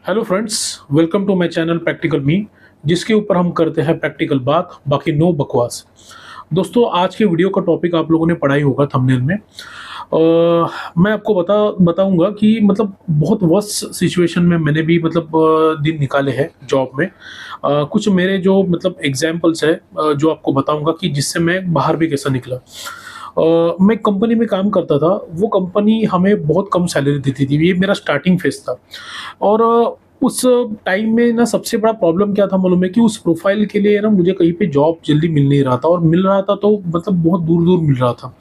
Hello friends, welcome to my channel practical me, जिसके ऊपर हम करते हैं प्रैक्टिकल बात, बाकी नो बकवास। दोस्तों, आज के वीडियो का टॉपिक आप लोगों ने पढ़ा ही होगा थंबनेल में। मैं आपको बताऊंगा कि मतलब बहुत वर्स्ट सिचुएशन में मैंने भी मतलब दिन निकाले हैं जॉब में। कुछ मेरे जो मतलब एग्जांपल्स है, जो आपको बताऊंगा कि जिससे मैं बाहर भी कैसा निकला। मैं कंपनी में काम करता था। वो कंपनी हमें बहुत कम सैलरी देती थी। ये मेरा स्टार्टिंग फेज़ था। और उस टाइम में ना सबसे बड़ा प्रॉब्लम क्या था मालूम है कि उस प्रोफ़ाइल के लिए ना मुझे कहीं पे जॉब जल्दी मिल नहीं रहा था, और मिल रहा था तो मतलब बहुत दूर-दूर मिल रहा था,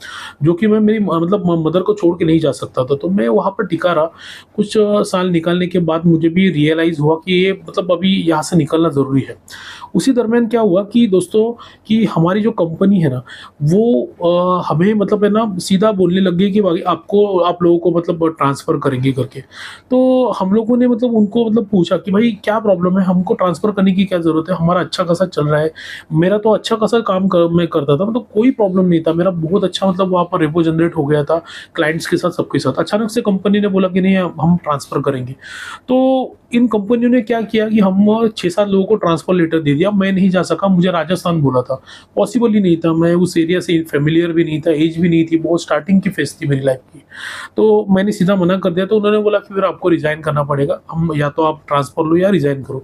जो कि मैं मेरी मतलब मदर को छोड़ के नहीं जा सकता था। तो मैं वहाँ पर टिका रहा। कुछ साल निकालने के बाद मुझे भी रियलाइज़ हुआ कि ये मतलब अभी यहाँ से निकलना ज़रूरी है। उसी दरमियान क्या हुआ कि दोस्तों, कि हमारी जो कंपनी है ना, वो हमें मतलब है ना सीधा बोलने लग गई कि भाई आपको आप लोगों को मतलब ट्रांसफ़र करेंगे करके। तो हम लोगों ने मतलब उनको मतलब पूछा कि भाई क्या प्रॉब्लम है? हमको ट्रांसफ़र करने की क्या ज़रूरत है? हमारा अच्छा खासा चल रहा है। मेरा तो अच्छा खासा काम मैं करता था, मतलब कोई प्रॉब्लम नहीं था। मेरा बहुत अच्छा मतलब वहाँ पर रेपो जनरेट हो गया था क्लाइंट्स के साथ, सबके साथ। अचानक से कंपनी ने बोला कि नहीं, हम ट्रांसफ़र करेंगे। तो इन कंपनियों ने क्या किया कि हम 6-7 लोगों को ट्रांसफ़र लेटर दे दिया। मैं नहीं जा सका, मुझे राजस्थान बोला था। पॉसिबल ही नहीं था, मैं उस एरिया से फ़ैमिलियर भी नहीं था, ऐज भी नहीं थी, बहुत स्टार्टिंग की फ़ेज़ थी मेरी लाइफ़ की। तो मैंने सीधा मना कर दिया। तो उन्होंने बोला कि फिर आपको रिज़ाइन करना पड़ेगा, हम या तो आप ट्रांसफ़र लो या रिज़ाइन करो।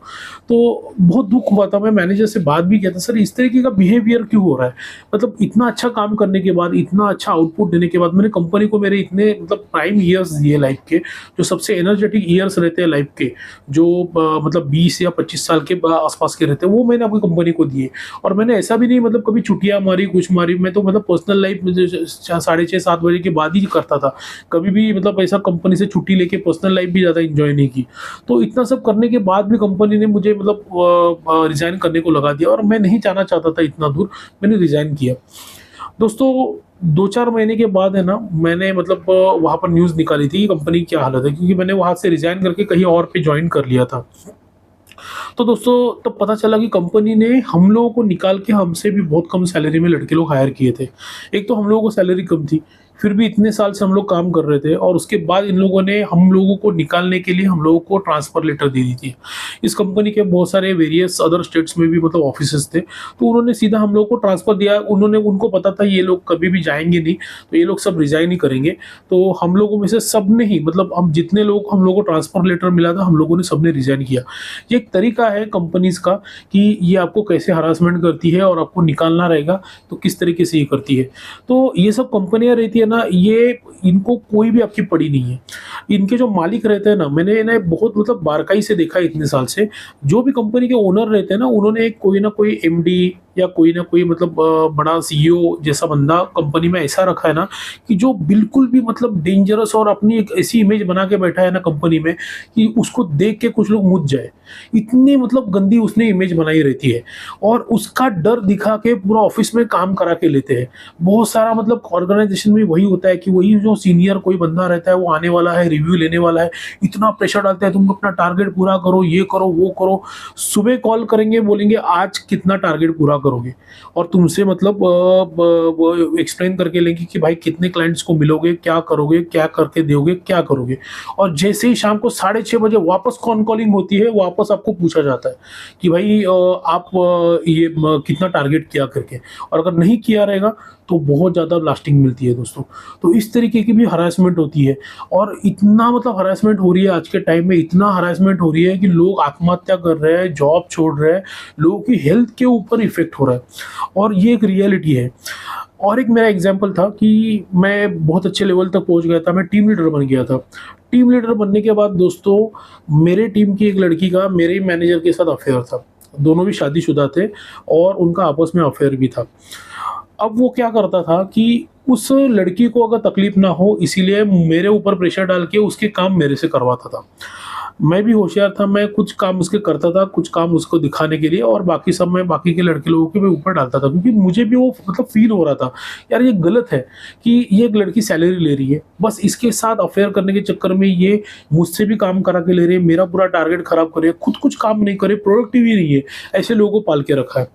तो बहुत दुःख हुआ था। मैं मैनेजर से बात भी किया था, सर इस तरीके का बिहेवियर क्यों हो रहा है? मतलब इतना अच्छा काम करने के बाद, इतना अच्छा आउटपुट देने के बाद, मैंने कंपनी को मेरे इतने मतलब प्राइम ईयर्स दिए लाइफ़ के, जो सबसे एनर्जेटिक ईयर्स रहते हैं लाइफ़ के, जो मतलब 20 या 25 साल के आस-पास के रहते हैं, वो मैंने अपनी कंपनी को दिए। और मैंने ऐसा भी नहीं मतलब कभी छुट्टियाँ मारी, कुछ मारी। मैं तो मतलब पर्सनल लाइफ़ में जो साढ़े 6-7 बजे के बाद ही करता था। कभी भी मतलब ऐसा कंपनी से छुट्टी लेके पर्सनल लाइफ़ भी ज़्यादा एन्जॉय नहीं की। तो इतना सब करने के बाद भी कंपनी ने मुझे मतलब रिज़ाइन करने को लगा दिया, और मैं नहीं जाना चाहता था इतना दूर, मैंने रिज़ाइन किया। दोस्तों, 2-4 महीने के बाद है ना, मैंने मतलब वहाँ पर न्यूज़ निकाली थी कि कंपनी की क्या हालत है, क्योंकि मैंने वहाँ से रिज़ाइन करके कहीं और पे जॉइन कर लिया था। तो दोस्तों, तब पता चला कि कंपनी ने हम लोगों को निकाल के हमसे भी बहुत कम सैलरी में लड़के लोग हायर किए थे। एक तो हम लोगों को सैलरी कम थी, फिर भी इतने साल से हम लोग काम कर रहे थे, और उसके बाद इन लोगों ने हम लोगों को निकालने के लिए हम लोगों को ट्रांसफ़र लेटर दे दी थी। इस कंपनी के बहुत सारे वेरियस अदर स्टेट्स में भी मतलब ऑफ़िसेज़ थे, तो उन्होंने सीधा हम लोगों को ट्रांसफ़र दिया। उनको पता था ये लोग कभी भी जाएँगे नहीं, तो ये लोग सब रिज़ाइन ही करेंगे। तो हम लोगों में से सबने ही मतलब हम जितने लोग हम लोगों को ट्रांसफ़र लेटर मिला था, हम लोगों ने सबने रिज़ाइन किया। ये एक तरीका है कंपनीज़ का कि ये आपको कैसे हरासमेंट करती है, और आपको निकालना रहेगा तो किस तरीके से ये करती है। तो ये सब कंपनियाँ रहती है ना, ये इनको कोई भी आपकी पड़ी नहीं है। इनके जो मालिक रहते हैं ना, मैंने इन्हें बहुत मतलब बारीकाई से देखा है इतने साल से। जो भी कंपनी के ओनर रहते हैं ना, उन्होंने कोई ना कोई एमडी या कोई ना कोई मतलब बड़ा सीईओ जैसा बंदा कंपनी में ऐसा रखा है ना, कि जो बिल्कुल भी मतलब डेंजरस, और अपनी एक ऐसी इमेज बना के बैठा है ना कंपनी में, कि उसको देख के कुछ लोग मुझ जाए। इतनी मतलब गंदी उसने इमेज बनाई रहती है, और उसका डर दिखा के पूरा ऑफिस में काम करा के लेते हैं। बहुत सारा मतलब ऑर्गेनाइजेशन में वही होता है कि वही जो सीनियर कोई बंदा रहता है, वो आने वाला है, रिव्यू लेने वाला है, इतना प्रेशर डालते हैं, तुम अपना टारगेट पूरा करो, ये करो, वो करो। सुबह कॉल करेंगे, बोलेंगे आज कितना टारगेट पूरा करोगे, और तुमसे मतलब वो एक्सप्लेन करके लेंगे कि भाई कितने क्लाइंट्स को मिलोगे, क्या करोगे, क्या करके दोगे, क्या करोगे। और जैसे ही शाम को 6:30 बजे वापस कॉन कॉलिंग होती है, वापस आपको पूछा जाता है कि भाई आप ये कितना टारगेट किया करके, और अगर नहीं किया रहेगा तो बहुत ज़्यादा लास्टिंग मिलती है दोस्तों। तो इस तरीके की भी हरासमेंट होती है, और इतना मतलब हरासमेंट हो रही है आज के टाइम में, इतना हरासमेंट हो रही है कि लोग आत्महत्या कर रहे हैं, जॉब छोड़ रहे हैं, लोगों की हेल्थ के ऊपर इफ़ेक्ट हो रहा है, और ये एक रियलिटी है। और एक मेरा एग्जाम्पल था कि मैं बहुत अच्छे लेवल तक पहुंच गया था, मैं टीम लीडर बन गया था। टीम लीडर बनने के बाद दोस्तों, मेरे टीम की एक लड़की का मेरे ही मैनेजर के साथ अफेयर था। दोनों भी शादीशुदा थे, और उनका आपस में अफेयर भी था। अब वो क्या करता था कि उस लड़की को अगर तकलीफ ना हो, इसीलिए मेरे ऊपर प्रेशर डाल के उसके काम मेरे से करवाता था। मैं भी होशियार था, मैं कुछ काम उसके करता था, कुछ काम उसको दिखाने के लिए, और बाकी सब मैं बाकी के लड़के लोगों के मैं ऊपर डालता था, क्योंकि मुझे भी वो मतलब फ़ील हो रहा था, यार ये गलत है कि ये एक लड़की सैलरी ले रही है, बस इसके साथ अफ़ेयर करने के चक्कर में ये मुझसे भी काम करा के ले रही है, मेरा पूरा टारगेट खराब कर रही है, खुद कुछ काम नहीं करे, प्रोडक्टिव ही नहीं है, ऐसे लोगों को पाल के रखा है।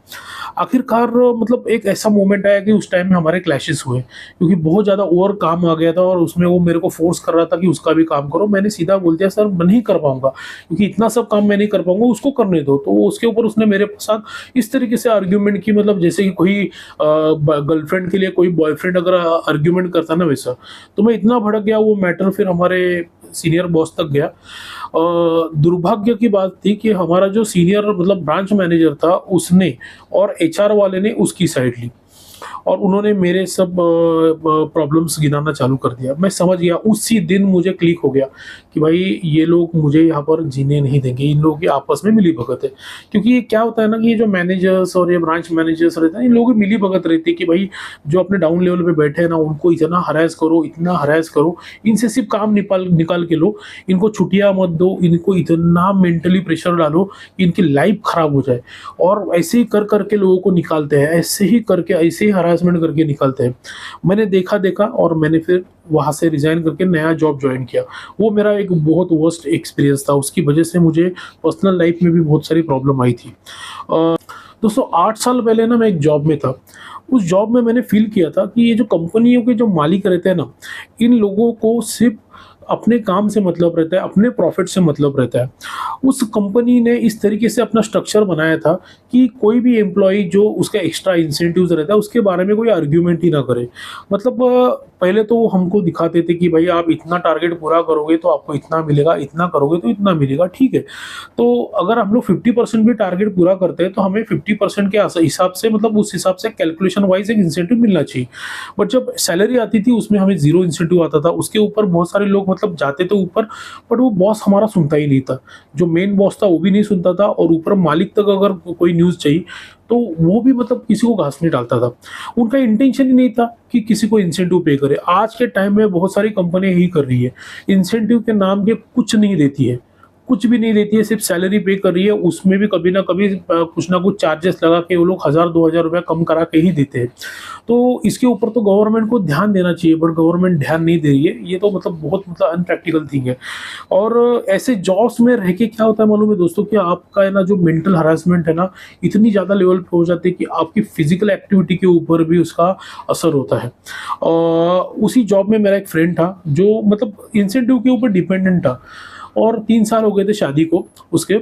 आखिरकार मतलब एक ऐसा मोमेंट आया कि उस टाइम में हमारे क्लैशेस हुए, क्योंकि बहुत ज़्यादा ओवर काम आ गया था, और उसमें वो मेरे को फ़ोर्स कर रहा था कि उसका भी काम करो। मैंने सीधा बोल दिया, सर मैं नहीं कर पाऊँगा। पाऊंगा, क्योंकि इतना सब काम मैं नहीं कर पाऊंगा, उसको करने दो। तो उसके ऊपर उसने मेरे साथ इस तरीके से आर्ग्यूमेंट की, मतलब जैसे कि कोई गर्लफ्रेंड के लिए कोई बॉयफ्रेंड अगर आर्ग्यूमेंट करता ना वैसा। तो मैं इतना भड़क गया, वो मैटर फिर हमारे सीनियर बॉस तक गया। दुर्भाग्य की बात थी कि हमारा जो सीनियर मतलब ब्रांच मैनेजर था उसने और एचआर वाले ने उसकी साइड ली और उन्होंने मेरे सब प्रॉब्लम्स गिनाना चालू कर दिया। मैं समझ गया, उसी दिन मुझे क्लिक हो गया कि भाई ये लोग मुझे यहाँ पर जीने नहीं देंगे, इन लोगों की आपस में मिली भगत है। क्योंकि ये क्या होता है ना कि ये जो मैनेजर्स और ये ब्रांच मैनेजर्स रहते हैं, इन लोगों की मिली भगत रहती है कि भाई जो अपने डाउन लेवल पे बैठे हैं ना, उनको इतना हरास करो, इतना हरास करो, इनसे सिर्फ काम निकाल निकाल के लो, इनको छुट्टियां मत दो, इनको इतना मेंटली प्रेशर डालो कि इनकी लाइफ खराब हो जाए। और ऐसे ही कर करके लोगों को निकालते हैं, ऐसे ही करके, ऐसे ही हरासमेंट करके निकालते हैं। मैंने देखा और मैंने फिर वहाँ से रिजाइन करके नया जॉब ज्वाइन किया। वो मेरा एक बहुत वर्स्ट एक्सपीरियंस था, उसकी वजह से मुझे पर्सनल लाइफ में भी बहुत सारी प्रॉब्लम आई थी। दोस्तों 8 साल पहले ना मैं एक जॉब में था। उस जॉब में मैंने फील किया था कि ये जो कंपनियों के जो मालिक रहते हैं ना, इन लोगों को सिर्फ अपने काम से मतलब रहता है, अपने प्रॉफिट से मतलब रहता है। उस कंपनी ने इस तरीके से अपना स्ट्रक्चर बनाया था कि कोई भी एम्प्लॉय जो उसका एक्स्ट्रा इंसेंटिव्स रहता है उसके बारे में कोई आर्ग्यूमेंट ही ना करे। मतलब पहले तो वो हमको दिखाते थे कि भाई आप इतना टारगेट पूरा करोगे तो आपको इतना मिलेगा, इतना करोगे तो इतना मिलेगा, ठीक है। तो अगर हम लोग 50% भी टारगेट पूरा करते हैं तो हमें 50% के हिसाब से, मतलब उस हिसाब से कैलकुलेशन वाइज एक इंसेंटिव मिलना चाहिए। बट जब सैलरी आती थी उसमें हमें जीरो इंसेंटिव आता था। उसके ऊपर बहुत सारे लोग मतलब जाते थे ऊपर, बट वो बॉस हमारा सुनता ही नहीं था। जो मेन बॉस था वो भी नहीं सुनता था, और ऊपर मालिक तक अगर कोई न्यूज़ चाहिए तो वो भी मतलब किसी को घास नहीं डालता था। उनका इंटेंशन ही नहीं था कि किसी को इंसेंटिव पे करे। आज के टाइम में बहुत सारी कंपनियां यही कर रही है, इंसेंटिव के नाम के कुछ नहीं देती है, कुछ भी नहीं देती है, सिर्फ सैलरी पे कर रही है। उसमें भी कभी ना कभी कुछ ना कुछ चार्जेस लगा के वो लोग 1000-2000 रुपया कम करा के ही देते हैं। तो इसके ऊपर तो गवर्नमेंट को ध्यान देना चाहिए, बट गवर्नमेंट ध्यान नहीं दे रही है। ये तो मतलब बहुत मतलब अनप्रैक्टिकल थिंग है। और ऐसे जॉब्स में रह के क्या होता है मालूम है दोस्तों, कि आपका है ना जो मेंटल हरासमेंट है ना, इतनी ज़्यादा लेवल पे हो जाती है कि आपकी फिजिकल एक्टिविटी के ऊपर भी उसका असर होता है। उसी जॉब में मेरा एक फ्रेंड था जो मतलब इंसेंटिव के ऊपर डिपेंडेंट था, और 3 साल हो गए थे शादी को उसके,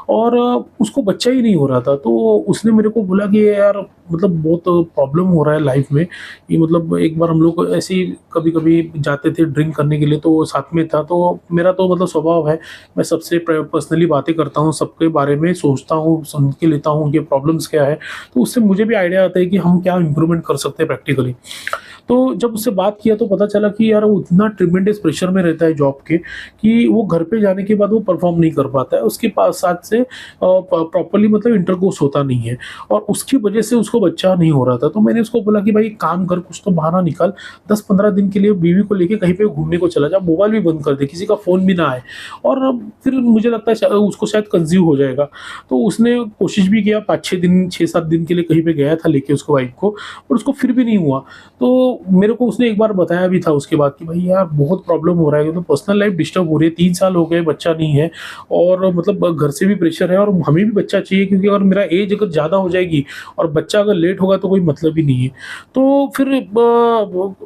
और उसको बच्चा ही नहीं हो रहा था। तो उसने मेरे को बोला कि यार मतलब बहुत प्रॉब्लम हो रहा है लाइफ में। कि मतलब एक बार हम लोग ऐसे ही कभी-कभी जाते थे ड्रिंक करने के लिए, तो वो साथ में था। तो मेरा तो मतलब स्वभाव है, मैं सबसे पर्सनली बातें करता हूँ, सबके बारे में सोचता हूँ, समझ के लेता हूँ उनके प्रॉब्लम्स क्या है। तो उससे मुझे भी आइडिया आता है कि हम क्या इम्प्रूवमेंट कर सकते हैं प्रैक्टिकली। तो जब उससे बात किया तो पता चला कि यार वो इतना ट्रिमेंडस प्रेशर में रहता है जॉब के, कि वो घर पे जाने के बाद वो परफॉर्म नहीं कर पाता है। उसके पास साथ से प्रॉपर्ली मतलब इंटरकोर्स होता नहीं है, और उसकी वजह से उसको बच्चा नहीं हो रहा था। तो मैंने उसको बोला कि भाई काम कर, कुछ तो बहाना निकाल, 10-15 दिन के लिए बीवी को लेके कहीं पे घूमने को चला जा, मोबाइल भी बंद कर दे, किसी का फ़ोन भी ना आए, और फिर मुझे लगता है उसको शायद कंज्यूम हो जाएगा। तो उसने कोशिश भी किया, 5-6 दिन, 6-7 दिन के लिए कहीं पे गया था लेके उसको वाइफ को, पर उसको फिर भी नहीं हुआ। तो मेरे को उसने एक बार बताया भी था उसके बाद कि भाई यार बहुत प्रॉब्लम हो रहा है, तो पर्सनल लाइफ डिस्टर्ब हो रही है, 3 साल हो गए बच्चा नहीं है, और मतलब घर से भी प्रेशर है, और हमें भी बच्चा चाहिए, क्योंकि अगर मेरा एज अगर ज़्यादा हो जाएगी और बच्चा अगर लेट होगा तो कोई मतलब ही नहीं है। तो फिर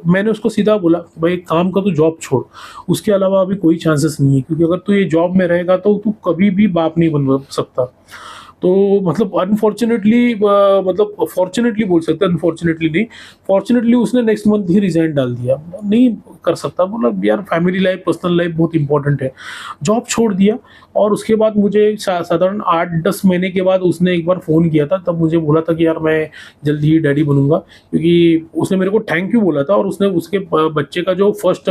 मैंने उसको सीधा बोला कि भाई काम का तू जॉब छोड़, उसके अलावा अभी कोई चांसेस नहीं है, क्योंकि अगर तू ये जॉब में रहेगा तो तू कभी भी बाप नहीं बन सकता। तो मतलब अनफॉर्चुनेटली, मतलब फॉर्चुनेटली बोल सकते हैं, अनफॉर्चुनेटली नहीं, फॉर्चुनेटली उसने नेक्स्ट मंथ ही रिजाइन डाल दिया। नहीं कर सकता, बोला यार फैमिली लाइफ, पर्सनल लाइफ बहुत इंपॉर्टेंट है। जॉब छोड़ दिया, और उसके बाद मुझे साधारण 8-10 महीने के बाद उसने एक बार फ़ोन किया था। तब मुझे बोला था कि यार मैं जल्दी ही डैडी बनूंगा, क्योंकि उसने मेरे को थैंक यू बोला था, और उसने उसके बच्चे का जो फर्स्ट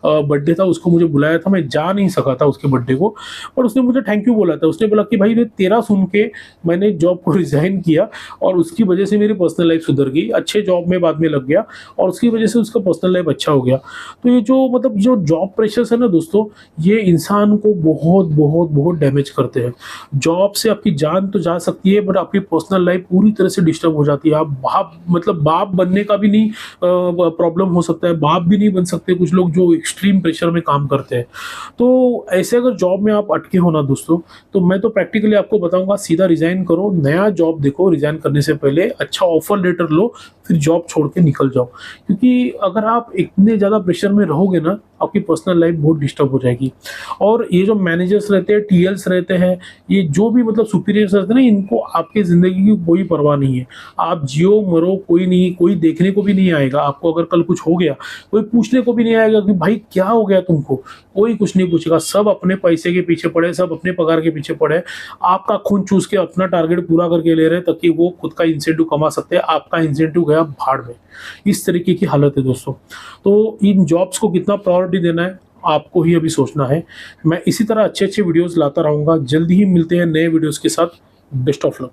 बर्थडे था उसको मुझे बुलाया था। मैं जा नहीं सका था उसके बर्थडे को, पर उसने मुझे थैंक यू बोला था। उसने बोला कि भाई तेरा सुन के मैंने जॉब को रिजाइन किया, और उसकी वजह से मेरी पर्सनल लाइफ सुधर गई, अच्छे जॉब में बाद में लग गया, और उसकी वजह से उसका पर्सनल लाइफ अच्छा हो गया। तो ये जो मतलब जो जॉब प्रेशर्स है ना दोस्तों, ये इंसान को बहुत बहुत बहुत डैमेज करते हैं। जॉब से आपकी जान तो जा सकती है, बट आपकी पर्सनल लाइफ पूरी तरह से डिस्टर्ब हो जाती है। आप बाप, मतलब बाप बनने का भी नहीं प्रॉब्लम हो सकता है, बाप भी नहीं बन सकते कुछ लोग जो एक्सट्रीम प्रेशर में काम करते हैं। तो ऐसे अगर जॉब में आप अटके हो ना दोस्तों, तो मैं तो प्रैक्टिकली आपको बताऊंगा सीधा रिजाइन करो, नया जॉब देखो। रिजाइन करने से पहले अच्छा ऑफर लेटर लो, फिर जॉब छोड़ के निकल जाओ। क्योंकि अगर आप इतने ज़्यादा प्रेशर में रहोगे ना, आपकी पर्सनल लाइफ बहुत डिस्टर्ब हो जाएगी। और ये जो मैनेजर्स रहते हैं, टीएल्स रहते हैं, ये जो भी मतलब सुपीरियर्स रहते हैं ना, इनको आपकी ज़िंदगी की कोई परवाह नहीं है। आप जियो मरो, कोई नहीं, कोई देखने को भी नहीं आएगा। आपको अगर कल कुछ हो गया, कोई पूछने को भी नहीं आएगा कि भाई क्या हो गया तुमको, कोई कुछ नहीं पूछेगा। सब अपने पैसे के पीछे पड़े, सब अपने पगार के पीछे पड़े, आपका खून चूस के अपना टारगेट पूरा करके ले रहे हैं ताकि वो खुद का इंसेंटिव कमा सकते हैं। आपका इंसेंटिव गया भाड़ में। इस तरीके की हालत है दोस्तों। तो इन जॉब्स को कितना प्रायोरिटी देना है, आपको ही अभी सोचना है। मैं इसी तरह अच्छे-अच्छे वीडियोज़ लाता रहूँगा। जल्दी ही मिलते हैं नए वीडियोज़ के साथ। Best of luck.